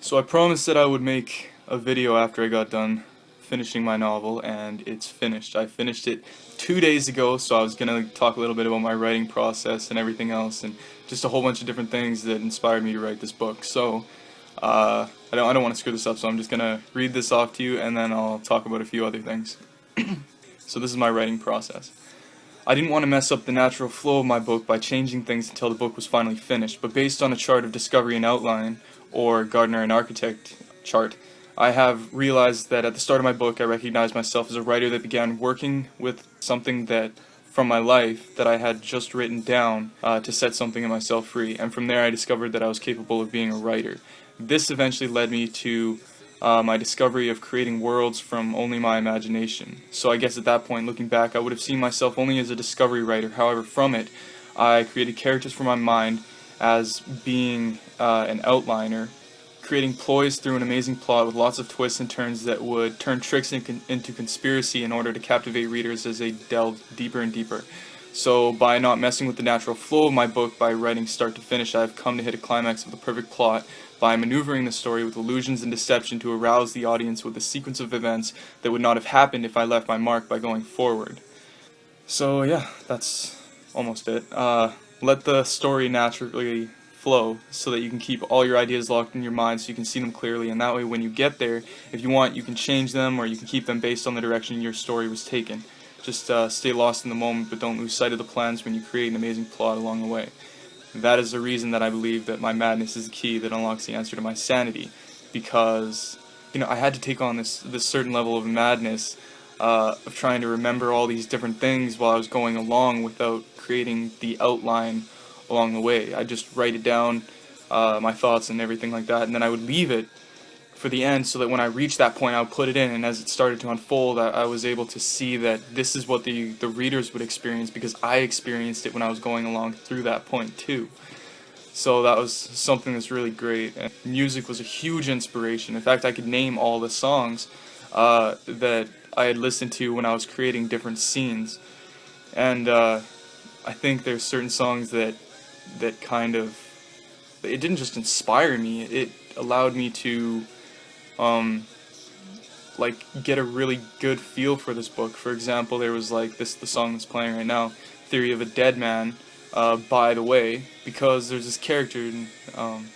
So I promised that I would make a video after I got done finishing my novel, and it's finished. I finished it 2 days ago, so I was gonna talk a little bit about my writing process and everything else, and just a whole bunch of different things that inspired me to write this book. So I don't want to screw this up, so I'm just gonna read this off to you, and then I'll talk about a few other things. So this is my writing process. I didn't want to mess up the natural flow of my book by changing things until the book was finally finished, but based on a chart of discovery and outline, or gardener and architect chart, I have realized that at the start of my book I recognized myself as a writer that began working with something that from my life that I had just written down to set something in myself free, and from there I discovered that I was capable of being a writer. This eventually led me to my discovery of creating worlds from only my imagination. So I guess at that point, looking back, I would have seen myself only as a discovery writer. However, from it, I created characters from my mind as being an outliner, creating ploys through an amazing plot with lots of twists and turns that would turn tricks into conspiracy in order to captivate readers as they delve deeper and deeper. So by not messing with the natural flow of my book, by writing start to finish, I've come to hit a climax of the perfect plot by maneuvering the story with illusions and deception to arouse the audience with a sequence of events that would not have happened if I left my mark by going forward. So yeah, that's almost it. Let the story naturally flow so that you can keep all your ideas locked in your mind so you can see them clearly, and that way when you get there, if you want, you can change them or you can keep them based on the direction your story was taken. Just stay lost in the moment, but don't lose sight of the plans when you create an amazing plot along the way. That is the reason that I believe that my madness is the key that unlocks the answer to my sanity, because I had to take on this certain level of madness of trying to remember all these different things while I was going along without creating the outline along the way. I just write it down, my thoughts and everything like that, and then I would leave it for the end so that when I reached that point I would put it in, and as it started to unfold I was able to see that this is what the readers would experience because I experienced it when I was going along through that point too. So that was something that's really great, and music was a huge inspiration. In fact, I could name all the songs that I had listened to when I was creating different scenes, and I think there's certain songs that kind of, it didn't just inspire me, it allowed me to like get a really good feel for this book. For example, there was like the song that's playing right now, Theory of a Dead Man, by the way, because there's this character, and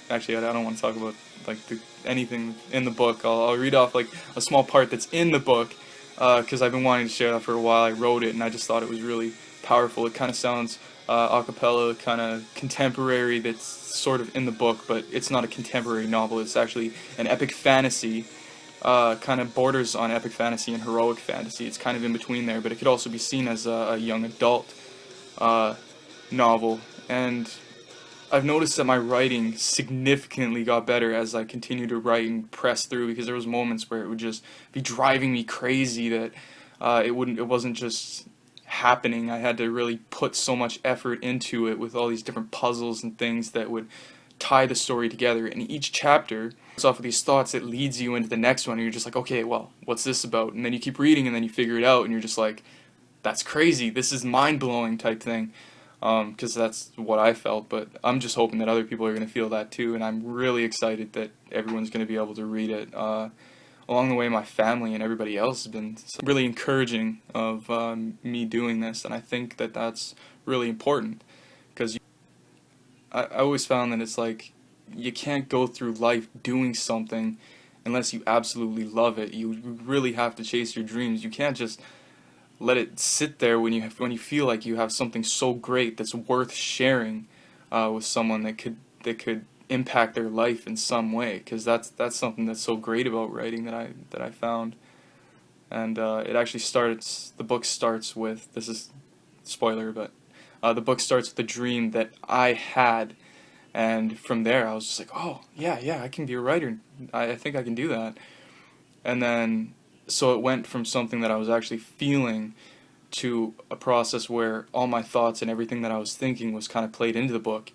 actually I don't want to talk about like anything in the book. I'll read off like a small part that's in the book, because I've been wanting to share that for a while. I wrote it and I just thought it was really powerful. It kind of sounds a cappella, kind of contemporary, that's sort of in the book, but it's not a contemporary novel. It's actually an epic fantasy, kind of borders on epic fantasy and heroic fantasy. It's kind of in between there, but it could also be seen as a young adult novel. And I've noticed that my writing significantly got better as I continued to write and press through, because there was moments where it would just be driving me crazy that it wasn't just happening. I had to really put so much effort into it with all these different puzzles and things that would tie the story together. And each chapter starts off with these thoughts that leads you into the next one, and you're just like, okay, well, what's this about? And then you keep reading, and then you figure it out, and you're just like, that's crazy, this is mind-blowing type thing. Because that's what I felt, but I'm just hoping that other people are going to feel that too, and I'm really excited that everyone's going to be able to read it. Along the way, my family and everybody else has been really encouraging of me doing this, and I think that that's really important, because I always found that it's like, you can't go through life doing something unless you absolutely love it. You really have to chase your dreams. You can't just let it sit there when you feel like you have something so great that's worth sharing with someone that could impact their life in some way, because that's something that's so great about writing that I found. And the book starts with, this is spoiler, but the book starts with a dream that I had, and from there I was just like, oh yeah, I can be a writer. I think I can do that. And then so it went from something that I was actually feeling to a process where all my thoughts and everything that I was thinking was kind of played into the book.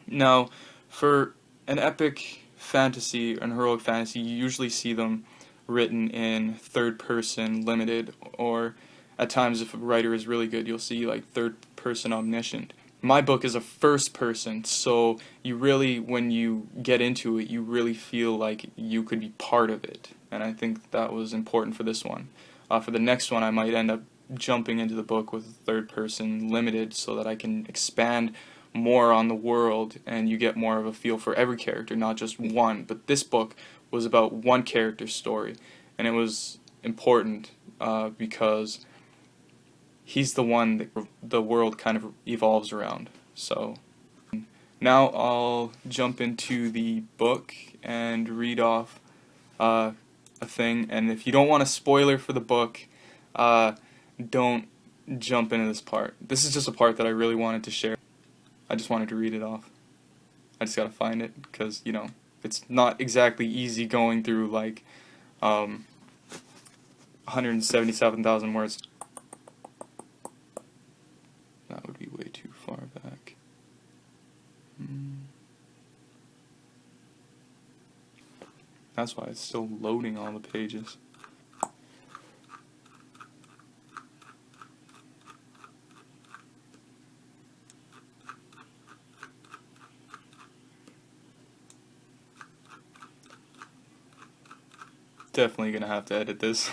Now, for an epic fantasy and heroic fantasy, you usually see them written in third person limited, or at times if a writer is really good, you'll see like third person omniscient. my book is a first person, so you really, when you get into it, you really feel like you could be part of it, and I think that was important for this one. For the next one, I might end up jumping into the book with third person limited so that I can expand more on the world and you get more of a feel for every character, not just one. But this book was about one character's story, and it was important because he's the one that the world kind of evolves around. So now I'll jump into the book and read off a thing. And if you don't want a spoiler for the book, don't jump into this part. This is just a part that I really wanted to share. I just wanted to read it off. I just gotta find it because, you know, it's not exactly easy going through like 177,000 words. That would be way too far back. That's why it's still loading all the pages. Definitely gonna have to edit this.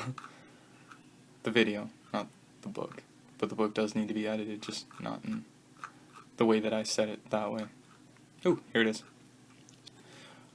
The video, not the book. But the book does need to be edited, just not in the way that I said it that way. Ooh, here it is.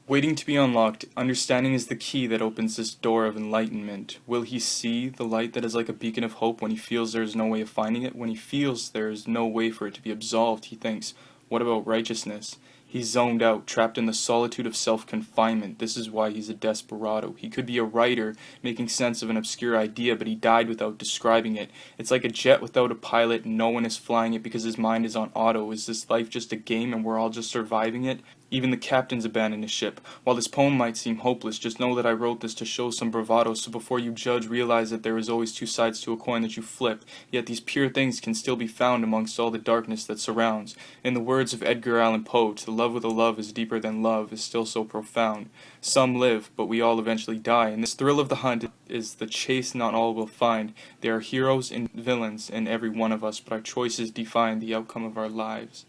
Waiting to be unlocked, understanding is the key that opens this door of enlightenment. Will he see the light that is like a beacon of hope when he feels there is no way of finding it? When he feels there is no way for it to be absolved, he thinks, what about righteousness? He's zoned out, trapped in the solitude of self-confinement. This is why he's a desperado. He could be a writer, making sense of an obscure idea, but he died without describing it. It's like a jet without a pilot, and no one is flying it because his mind is on auto. Is this life just a game and we're all just surviving it? Even the captain's abandoned his ship. While this poem might seem hopeless, just know that I wrote this to show some bravado, so before you judge, realize that there is always two sides to a coin that you flip, yet these pure things can still be found amongst all the darkness that surrounds. In the words of Edgar Allan Poe, to love with a love is deeper than love is still so profound. Some live, but we all eventually die, and this thrill of the hunt is the chase not all will find. There are heroes and villains in every one of us, but our choices define the outcome of our lives.